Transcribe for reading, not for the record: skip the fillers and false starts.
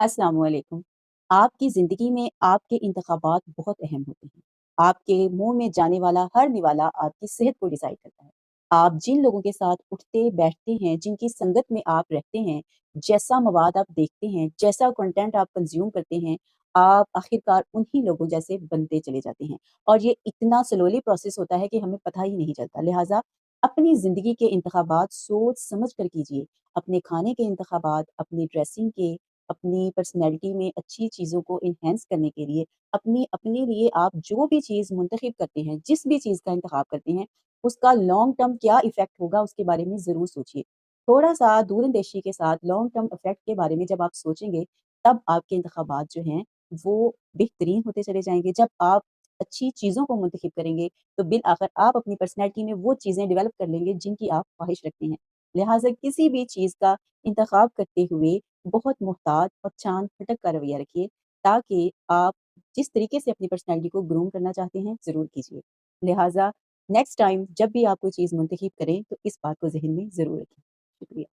अस्सलाम वालेकुम। आपकी ज़िंदगी में आपके इंतखाबात बहुत अहम होते हैं। आपके मुँह में जाने वाला हर निवाला आपकी सेहत को डिसाइड करता है। आप जिन लोगों के साथ उठते-बैठते हैं, जिनकी संगत में आप रहते हैं, जैसा मवाद आप देखते हैं, जैसा कंटेंट आप कंज़्यूम करते हैं, आप आखिरकार उन्हीं लोगों जैसे बनते चले जाते हैं। और ये इतना स्लोली प्रोसेस होता है कि हमें पता ही नहीं चलता। लिहाज़ा अपनी ज़िंदगी के इंतखाबात सोच समझ कर कीजिए। अपने खाने के इंतखाबात, अपनी ड्रेसिंग के, अपनी पर्सनैलिटी में अच्छी चीज़ों को एनहांस करने के लिए, अपने लिए आप जो भी चीज़ मुंतखब करते हैं, जिस भी चीज़ का इंतखाब करते हैं, उसका लॉन्ग टर्म क्या इफ़ेक्ट होगा उसके बारे में ज़रूर सोचिए। थोड़ा-सा दूरअंदेशी के साथ लॉन्ग टर्म इफ़ेक्ट के बारे में जब आप सोचेंगे, तब आपके इंतखाबात जो हैं, वो बेहतरीन होते चले जाएँगे। जब आप अच्छी चीज़ों को मुंतखब करेंगे, तो बिल-आखिर आप अपनी पर्सनैलिटी में वो चीज़ें डेवलप कर लेंगे जिनकी आप ख़्वाहिश रखते हैं। लिहाज़ा किसी भी चीज़ का इंतखाब करते हुए बहुत मुहतात और चाँद-फटक का रवैया रखिए, ताकि आप जिस तरीके से अपनी पर्सनैलिटी को ग्रूम करना चाहते हैं, ज़रूर कीजिए। लिहाज़ा नेक्स्ट टाइम जब भी आप कोई चीज़ मुंतखब करें, तो इस बात को ज़हन में ज़रूर रखें। शुक्रिया।